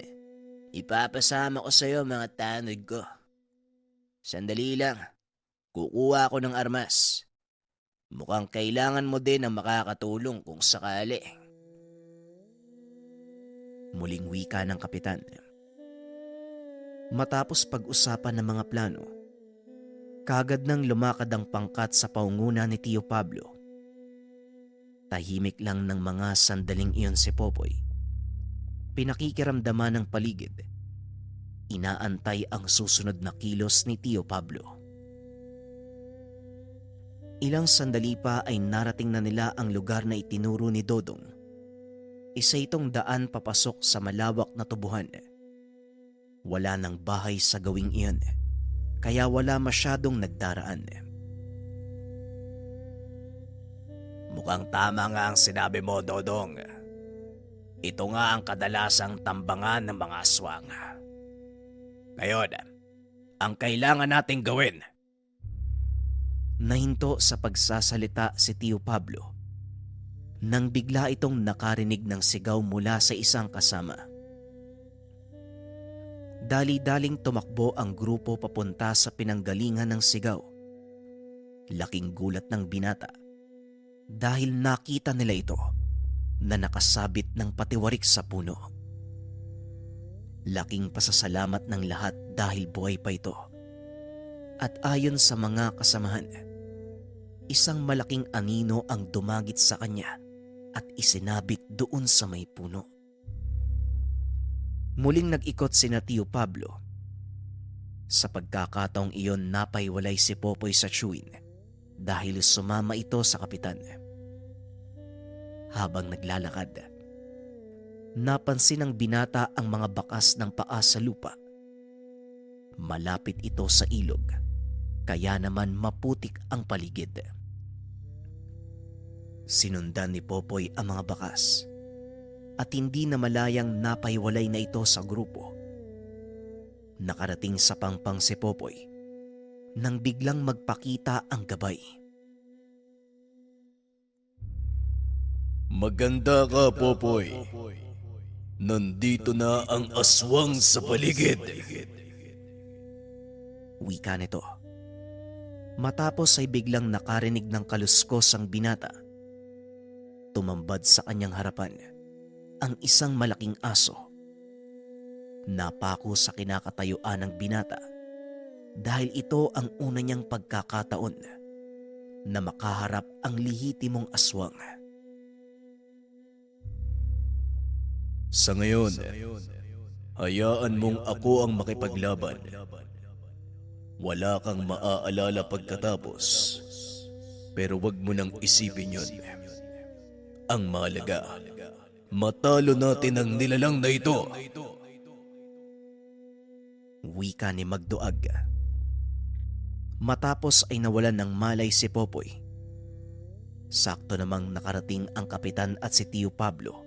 ipapasama ko sa'yo mga tanod ko. Sandali lang, kukuha ako ng armas. Mukhang kailangan mo din ang makakatulong kung sakali. Muling wika ng kapitan. Matapos pag-usapan ng mga plano, kagad nang lumakad ang pangkat sa paunguna ni Tio Pablo. Tahimik lang ng mga sandaling iyon si Popoy. Pinakikiramdaman ng paligid. Inaantay ang susunod na kilos ni Tio Pablo. Ilang sandali pa ay narating na nila ang lugar na itinuro ni Dodong. Isa itong daan papasok sa malawak na tubuhan. Wala nang bahay sa gawing iyon, kaya wala masyadong nagdaraan. Mukhang tama nga ang sinabi mo, Dodong. Ito nga ang kadalasang tambangan ng mga aswang. Ngayon, ang kailangan nating gawin. Nahinto sa pagsasalita si Tio Pablo nang bigla itong nakarinig ng sigaw mula sa isang kasama. Dali-daling tumakbo ang grupo papunta sa pinanggalingan ng sigaw. Laking gulat ng binata dahil nakita nila ito na nakasabit ng patiwarik sa puno. Laking pasasalamat ng lahat dahil buhay pa ito. At ayon sa mga kasamahan, isang malaking anino ang dumagit sa kanya at isinabit doon sa may puno. Muling nag-ikot sina Tio Pablo. Sa pagkakataong iyon, napaiwalay si Popoy sa chewin dahil sumama ito sa kapitan. Habang naglalakad, napansin ng binata ang mga bakas ng paa sa lupa. Malapit ito sa ilog, kaya naman maputik ang paligid. Sinundan ni Popoy ang mga bakas at hindi na malayang napaiwalay na ito sa grupo. Nakarating sa pangpang si Popoy nang biglang magpakita ang gabay. Maganda ka, Popoy. Nandito na ang aswang sa paligid. Wika nito. Matapos ay biglang nakarinig ng kaluskos ang binata. Tumambad sa kanyang harapan ang isang malaking aso. Napako sa kinakatayuan ng binata dahil ito ang una niyang pagkakataon na makaharap ang lihitimong aswang. Sa ngayon, hayaan mong ako ang makipaglaban. Wala kang maaalala pagkatapos, pero wag mo nang isipin yun. Ang mahalaga, matalo natin ang nilalang na ito. Wika ni Magdoag. Matapos ay nawalan ng malay si Popoy. Sakto namang nakarating ang kapitan at si Tio Pablo.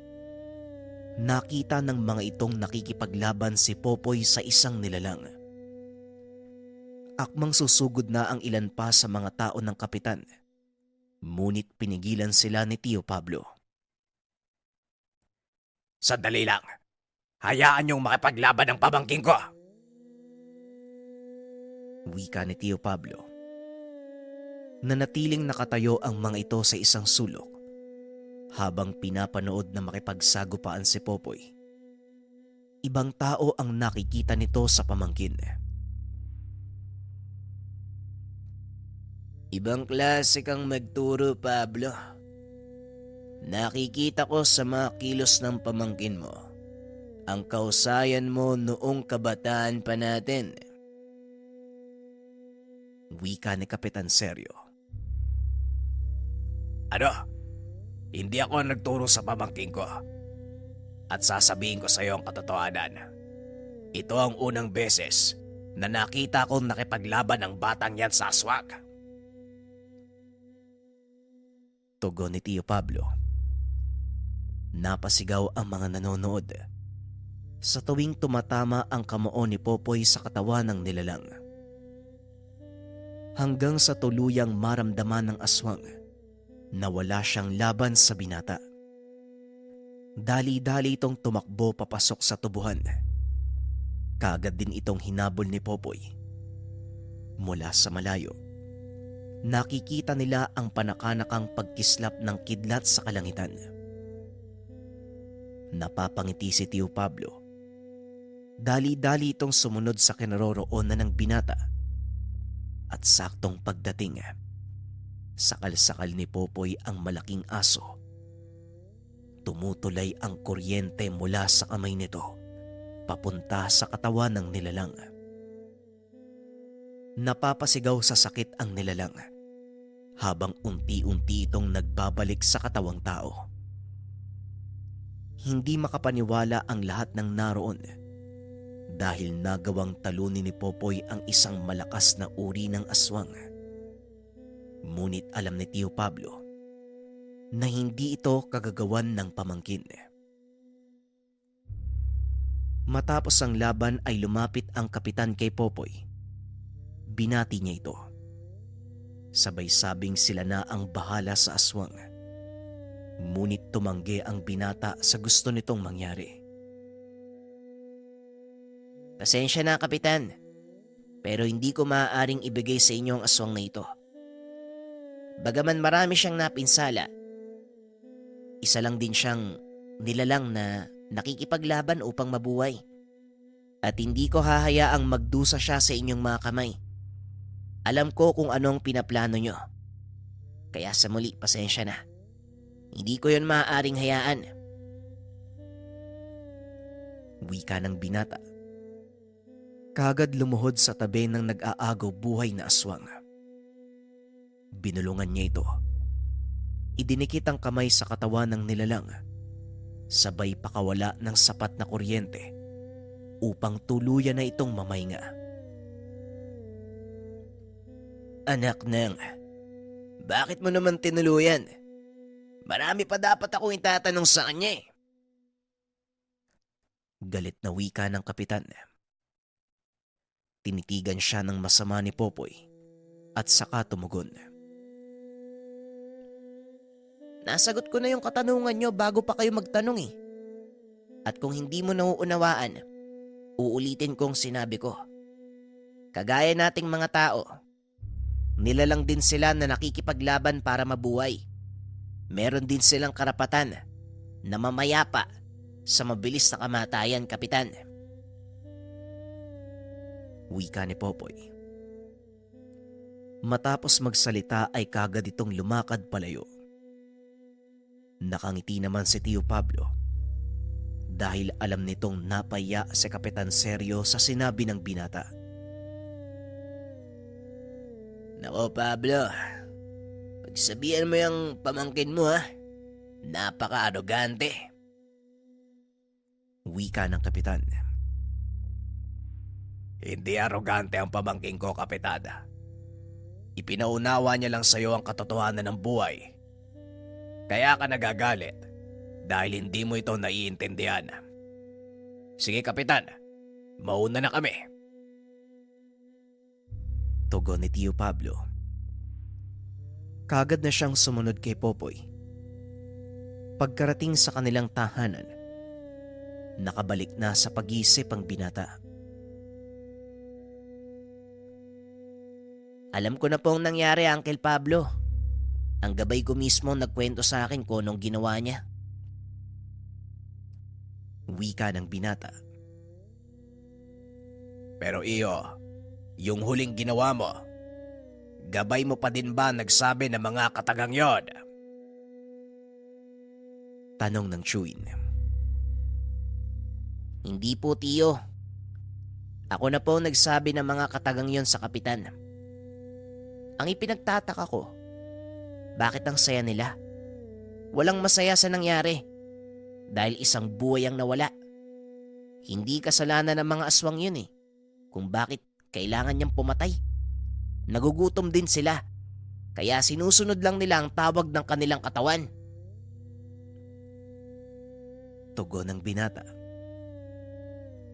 Nakita ng mga itong nakikipaglaban si Popoy sa isang nilalang. Akmang susugod na ang ilan pa sa mga tao ng kapitan. Ngunit pinigilan sila ni Tio Pablo. Sandali lang. Hayaan niyong makipaglaban ang pamangkin ko. Wika ni Tio Pablo. Nanatiling nakatayo ang mga ito sa isang sulok habang pinapanood na makipagsagupaan si Popoy. Ibang tao ang nakikita nito sa pamangkin. Ibang klase kang magturo, Pablo. Nakikita ko sa mga kilos ng pamangkin mo ang kausayan mo noong kabataan pa natin. Wika ni Kapitan Seryo. Ano? Hindi ako nagturo sa pamangkin ko. At sasabihin ko sa iyo ang katotohanan. Ito ang unang beses na nakita kong nakipaglaban ang batang yan sa aswang. Tugon ni Tio Pablo. Napasigaw ang mga nanonood sa tuwing tumatama ang kamao ni Popoy sa katawan ng nilalang. Hanggang sa tuluyang maramdaman ng aswang na wala siyang laban sa binata. Dali-dali itong tumakbo papasok sa tubuhan. Kaagad din itong hinabol ni Popoy. Mula sa malayo, nakikita nila ang panakanakang pagkislap ng kidlat sa kalangitan. Napapangiti si Tio Pablo. Dali-dali itong sumunod sa kinaroroonan ng binata. At saktong pagdating, sakal-sakal ni Popoy ang malaking aso. Tumutulay ang kuryente mula sa kamay nito papunta sa katawan ng nilalang. Napapasigaw sa sakit ang nilalang habang unti-unti itong nagbabalik sa katawang tao. Hindi makapaniwala ang lahat ng naroon dahil nagawang talunin ni Popoy ang isang malakas na uri ng aswang. Ngunit alam ni Tio Pablo na hindi ito kagagawan ng pamangkin. Matapos ang laban ay lumapit ang kapitan kay Popoy. Binati niya ito. Sabay sabing sila na ang bahala sa aswang. Ngunit tumanggi ang binata sa gusto nitong mangyari. Pasensya na, Kapitan. Pero hindi ko maaaring ibigay sa inyo ang aswang na ito. Bagaman marami siyang napinsala, isa lang din siyang nilalang na nakikipaglaban upang mabuhay. At hindi ko hahayaang magdusa siya sa inyong mga kamay. Alam ko kung anong pinaplano nyo. Kaya sa muli, pasensya na. Hindi ko yon maaaring hayaan. Wika ng binata. Kagad lumuhod sa tabi ng nag-aagaw buhay na aswang. Binulungan niya ito. Idinikit ang kamay sa katawan ng nilalang. Sabay pakawala ng sapat na kuryente upang tuluyan na itong mamahinga. Anak nang, bakit mo naman tinuluyan? Marami pa dapat akong itatanong sa kanya eh. Galit na wika ng kapitan. Tinitigan siya ng masama ni Popoy at saka tumugon. Nasagot ko na yung katanungan nyo bago pa kayo magtanong eh. At kung hindi mo nauunawaan, uulitin kong sinabi ko. Kagaya nating mga tao, nilalang din sila na nakikipaglaban para mabuhay. Meron din silang karapatan na mamayapa sa mabilis na kamatayan, Kapitan. Wika ni Popoy. Matapos magsalita ay kagad itong lumakad palayo. Nakangiti naman si Tio Pablo dahil alam nitong napaya si Kapitan Seryo sa sinabi ng binata. Nako Pablo, pagsabihan mo yung pamangkin mo ha. Napaka-arogante. Wika ng kapitan. Hindi arogante ang pamangking ko, Kapitan. Ipinaunawa niya lang sa'yo ang katotohanan ng buhay. Kaya ka nagagalit dahil hindi mo ito naiintindihan. Sige, Kapitan. Mauna na kami. Tugon ni Tio Pablo. Kagad na siyang sumunod kay Popoy. Pagkarating sa kanilang tahanan, nakabalik na sa pag-iisip ang binata. Alam ko na pong nangyari, Uncle Pablo. Ang gabay ko mismo nagkwento sa akin kung anong ginawa niya. Wika ng binata. Pero iyo, yung huling ginawa mo, gabay mo pa din ba nagsabi ng mga katagang yon? Tanong ng Chuin. Hindi po, Tiyo. Ako na po nagsabi ng mga katagang yon sa kapitan. Ang ipinagtataka ko, bakit ang saya nila? Walang masaya sa nangyari dahil isang buhay ang nawala. Hindi kasalanan ng mga aswang yun eh, kung bakit kailangan niyang pumatay. Nagugutom din sila, kaya sinusunod lang nila ang tawag ng kanilang katawan. Tugon ng binata.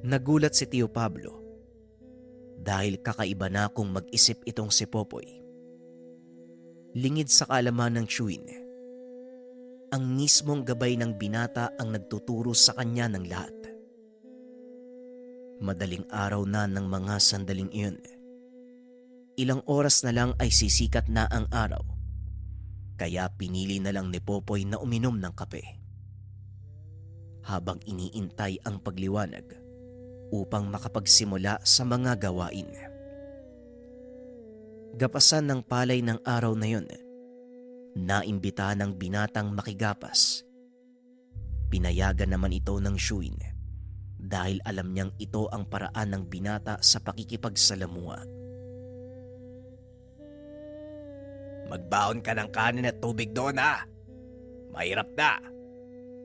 Nagulat si Tio Pablo dahil kakaiba na kung mag-isip itong si Popoy. Lingid sa kaalaman ng Chuin, ang mismong gabay ng binata ang nagtuturo sa kanya ng lahat. Madaling araw na ng mga sandaling iyon. Ilang oras na lang ay sisikat na ang araw, kaya pinili na lang ni Popoy na uminom ng kape. Habang iniintay ang pagliwanag upang makapagsimula sa mga gawain. Gapasan ng palay ng araw na yun, naimbita ng binatang makigapas. Pinayagan naman ito ng Chuin dahil alam niyang ito ang paraan ng binata sa pakikipagsalamuha. Magbaon ka ng kanin at tubig doon ha. Mahirap na.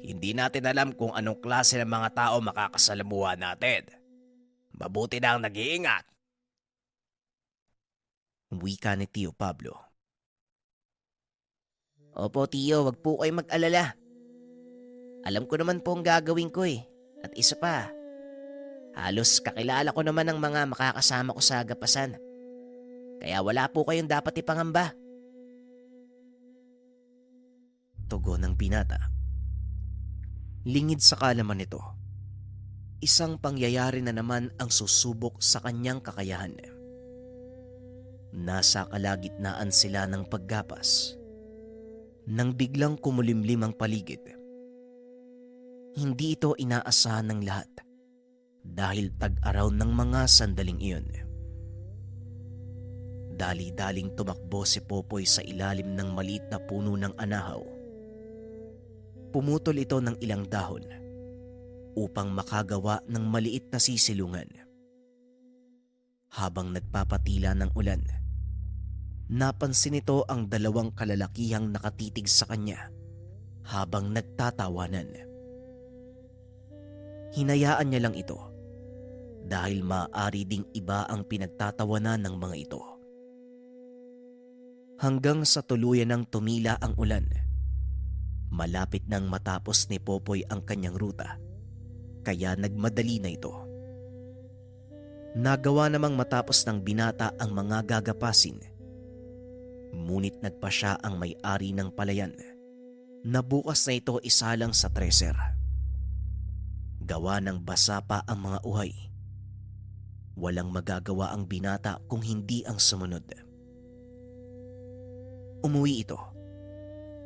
Hindi natin alam kung anong klase ng mga tao makakasalamuha natin. Mabuti na ang nag-iingat. Wika ni Tio Pablo. Opo, Tiyo, wag po kayo mag-alala. Alam ko naman po ang gagawin ko eh. At isa pa, halos kakilala ko naman ang mga makakasama ko sa agapasan. Kaya wala po kayong dapat ipangamba. Tugon ng binata. Lingid sa kalaman nito, isang pangyayari na naman ang susubok sa kanyang kakayahan. Nasa kalagitnaan sila ng paggapas nang biglang kumulimlim ang paligid. Hindi ito inaasahan ng lahat dahil tag-araw ng mga sandaling iyon. Dali-daling tumakbo si Popoy sa ilalim ng maliit na puno ng anahaw. Pumutol ito ng ilang dahon upang makagawa ng maliit na sisilungan. Habang nagpapatila ng ulan, napansin ito ang dalawang kalalakihang nakatitig sa kanya habang nagtatawanan. Hinayaan niya lang ito dahil maaari ding iba ang pinagtatawanan ng mga ito. Hanggang sa tuluyan ng tumila ang ulan, malapit nang matapos ni Popoy ang kanyang ruta, kaya nagmadali na ito. Nagawa namang matapos ng binata ang mga gagapasin, ngunit nagpa siya ang may-ari ng palayan na bukas na ito isalang sa treser. Gawa ng basa pa ang mga uhay. Walang magagawa ang binata kung hindi ang sumunod. Umuwi ito.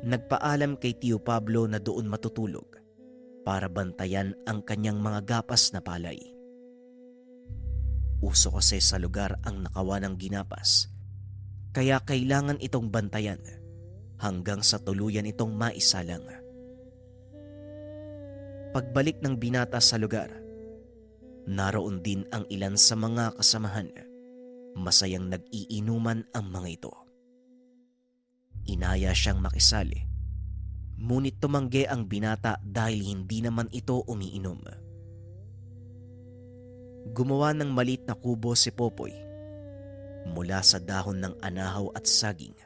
Nagpaalam kay Tio Pablo na doon matutulog para bantayan ang kanyang mga gapas na palay. Uso kasi sa lugar ang nakawa ng ginapas, kaya kailangan itong bantayan hanggang sa tuluyan itong maisalang. Pagbalik ng binata sa lugar, naroon din ang ilan sa mga kasamahan. Masayang nag-iinuman ang mga ito. Inaya siyang makisali, ngunit tumanggi ang binata dahil hindi naman ito umiinom. Gumawa ng maliit na kubo si Popoy mula sa dahon ng anahaw at saging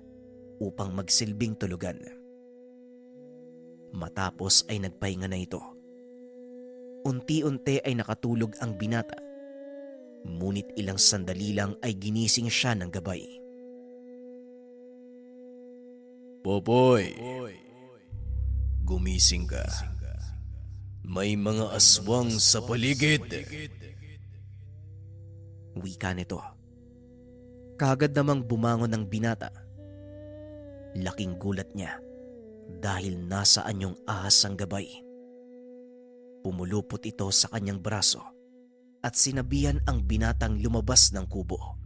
upang magsilbing tulugan. Matapos ay nagpahinga na ito. Unti-unti ay nakatulog ang binata, ngunit ilang sandali lang ay ginising siya ng gabay. Popoy, gumising ka. May mga aswang sa paligid. Wika nito. Kagad namang bumangon ang binata. Laking gulat niya dahil nasa anyong ahas ang gabay. Pumulupot ito sa kanyang braso at sinabihan ang binatang lumabas ng kubo.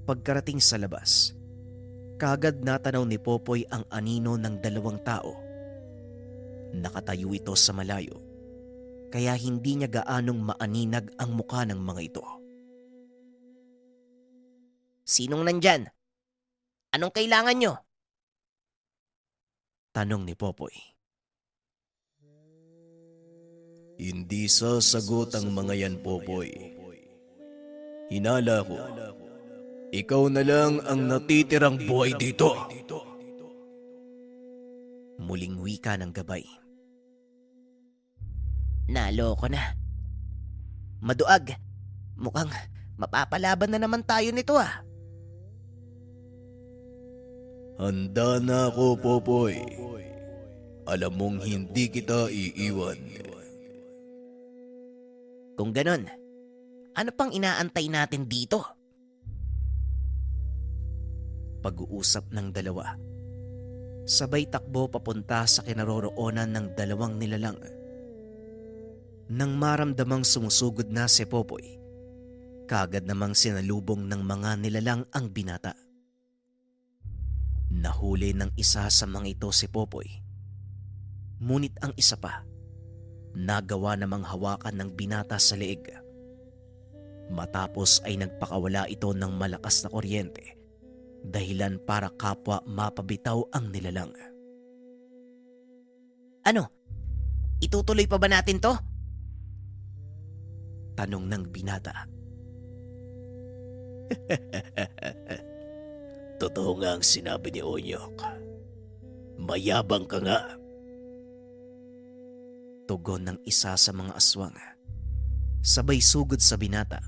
Pagkarating sa labas, kagad natanaw ni Popoy ang anino ng dalawang tao. Nakatayo ito sa malayo, kaya hindi niya gaanong maaninag ang muka ng mga ito. Sinong nandyan? Anong kailangan nyo? Tanong ni Popoy. Hindi sasagot ang mga yan, Popoy. Hinala ko, ikaw na lang ang natitirang buhay dito. Muling wika ng gabay. Naloko na. Maduag. Mukhang mapapalaban na naman tayo nito ah. Handa na ako, Popoy. Alam mong hindi kita iiwan. Kung ganon, ano pang inaantay natin dito? Pag-uusap ng dalawa. Sabay takbo papunta sa kinaroroonan ng dalawang nilalang. Nang maramdamang sumusugod na si Popoy, kagad namang sinalubong ng mga nilalang ang binata. Nahuli ng isa sa mga ito si Popoy. Ngunit ang isa pa, nagawa namang hawakan ng binata sa leeg. Matapos ay nagpakawala ito ng malakas na kuryente, dahilan para kapwa mapabitaw ang nilalang. Ano? Itutuloy pa ba natin to? Tanong ng binata. Totoo nga ang sinabi ni Onyok. Mayabang ka nga. Tugon ng isa sa mga aswang. Sabay sugod sa binata.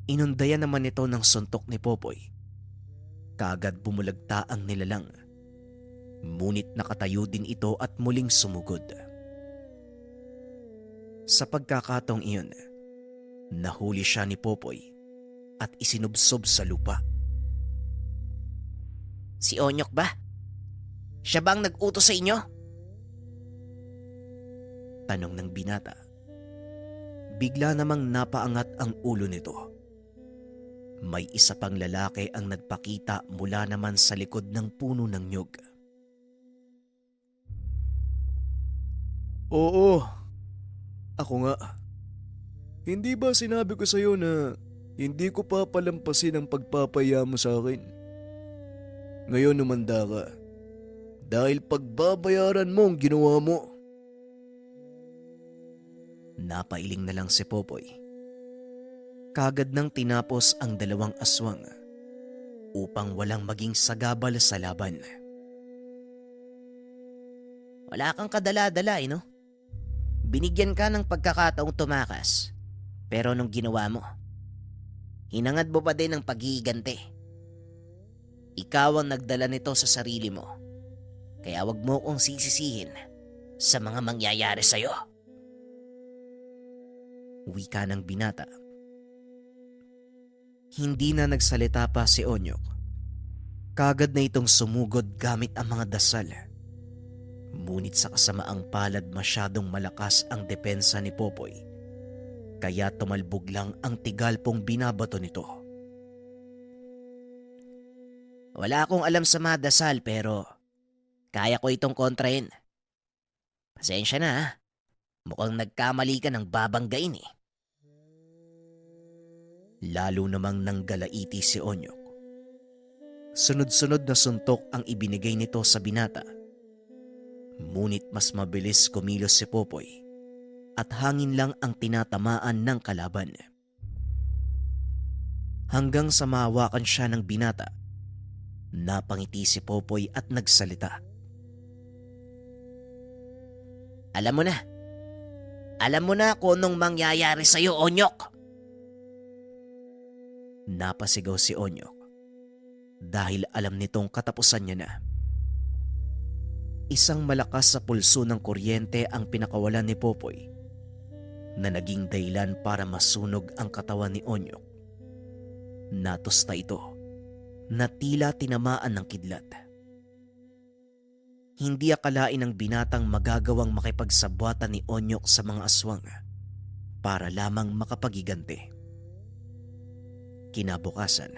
Inundayan naman ito ng suntok ni Popoy. Kaagad bumulagta ang nilalang. Ngunit nakatayo din ito at muling sumugod. Sa pagkakataong iyon, nahuli siya ni Popoy at isinubsob sa lupa. Si Onyok ba? Siya ba ang nag-utos sa inyo? Tanong ng binata. Bigla namang napaangat ang ulo nito. May isa pang lalaki ang nagpakita mula naman sa likod ng puno ng nyug. Oo, ako nga. Hindi ba sinabi ko sa'yo na hindi ko papalampasin ang pagpapaya mo sa akin? Ngayon umanda ka. Dahil pagbabayaran mo ang ginawa mo. Napailing na lang si Popoy. Kagad nang tinapos ang dalawang aswang upang walang maging sagabal sa laban. Wala kang kadala-dala no? Binigyan ka ng pagkakataong tumakas. Pero nung ginawa mo, hinangad mo pa din ang paghihiganti. Ikaw ang nagdala nito sa sarili mo. Kaya wag mo kong sisisihin sa mga mangyayari sa'yo. Wika ng binata. Hindi na nagsalita pa si Onyok. Kagad na itong sumugod gamit ang mga dasal. Ngunit sa kasamaang palad masyadong malakas ang depensa ni Popoy. Kaya tumalbog lang ang tigalpong binabato nito. Wala akong alam sa mga dasal pero kaya ko itong kontrahin. Pasensya na ha. Mukhang nagkamali ka ng babanggain eh. Lalo namang nanggalaiti si Onyok. Sunod-sunod na suntok ang ibinigay nito sa binata. Ngunit mas mabilis kumilos si Popoy at hangin lang ang tinatamaan ng kalaban. Hanggang sa mahawakan siya ng binata, napangiti si Popoy at nagsalita. Alam mo na. Alam mo na kung anong mangyayari sa'yo, Onyok. Napasigaw si Onyok dahil alam nitong katapusan niya na. Isang malakas sa pulso ng kuryente ang pinakawalan ni Popoy na naging dahilan para masunog ang katawan ni Onyok. Natusta ito na tila tinamaan ng kidlat. Hindi akalain ng binatang magagawang makipagsabwatan ni Onyok sa mga aswang para lamang makapagiganti. Kinabukasan,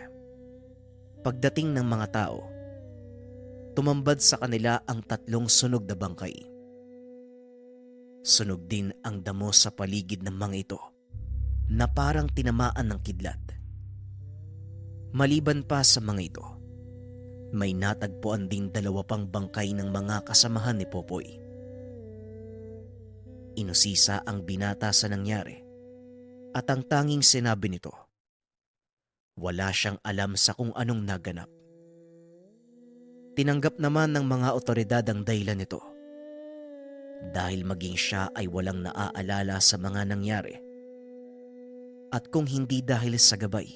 pagdating ng mga tao, tumambad sa kanila ang 3 sunog na bangkay. Sunog din ang damo sa paligid ng mga ito na parang tinamaan ng kidlat. Maliban pa sa mga ito, may natagpuan ding 2 pang bangkay ng mga kasamahan ni Popoy. Inusisa ang binata sa nangyari at ang tanging sinabi nito, wala siyang alam sa kung anong naganap. Tinanggap naman ng mga otoridad ang dahilan nito dahil maging siya ay walang naaalala sa mga nangyari. At kung hindi dahil sa gabay,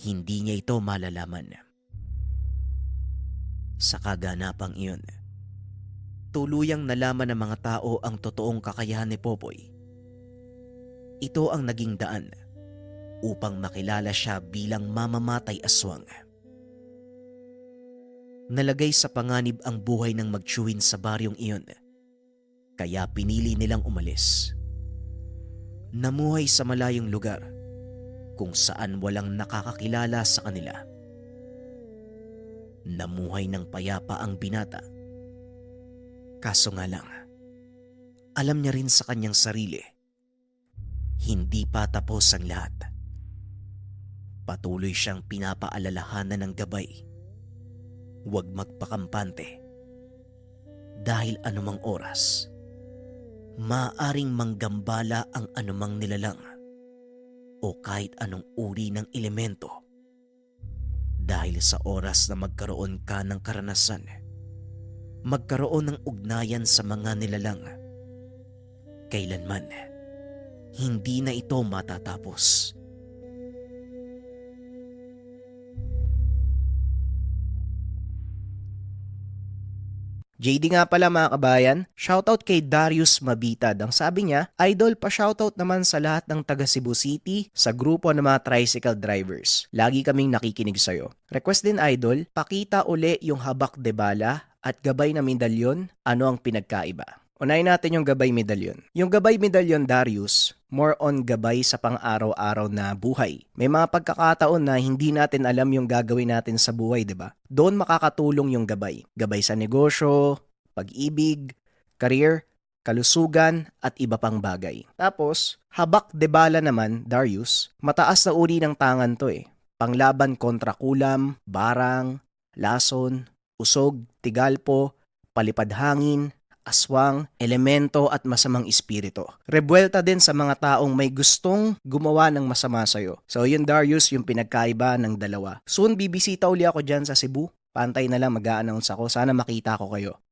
hindi niya ito malalaman. Sa kaganapang iyon, tuluyang nalaman ng mga tao ang totoong kakayahan ni Popoy. Ito ang naging daan upang makilala siya bilang mamamatay aswang. Nalagay sa panganib ang buhay ng magtiyuhin sa baryong iyon, kaya pinili nilang umalis. Namuhay sa malayong lugar kung saan walang nakakakilala sa kanila. Namuhay ng payapa ang binata. Kaso nga lang, alam niya rin sa kanyang sarili, hindi pa tapos ang lahat. Patuloy siyang pinapaalalahanan ng gabay. Huwag magpakampante. Dahil anumang oras, maaaring manggambala ang anumang nilalang o kahit anong uri ng elemento Dahil sa oras na magkaroon ka ng karanasan, magkaroon ng ugnayan sa mga nilalang, kailanman hindi na ito matatapos. JD nga pala mga kabayan, shoutout kay Darius Mabitad. Ang sabi niya, idol pa shoutout naman sa lahat ng taga Cebu City sa grupo ng mga tricycle drivers. Lagi kaming nakikinig sa'yo. Request din idol, pakita uli yung habak de bala at gabay na medalyon, ano ang pinagkaiba? Unahin natin yung gabay medalyon. Yung gabay medalyon, Darius, more on gabay sa pang-araw-araw na buhay. May mga pagkakataon na hindi natin alam yung gagawin natin sa buhay, di ba? Doon makakatulong yung gabay. Gabay sa negosyo, pag-ibig, career, kalusugan, at iba pang bagay. Tapos, habak de bala naman, Darius, mataas na uri ng tangan to eh. Panglaban kontra kulam, barang, lason, usog, tigalpo, palipad hangin, aswang, elemento at masamang espiritu. Rebuelta din sa mga taong may gustong gumawa ng masama sa'yo. So yun Darius, yung pinagkaiba ng dalawa. Soon bibisita uli ako dyan sa Cebu. Pantay na lang mag-a-announce ako. Sana makita ko kayo.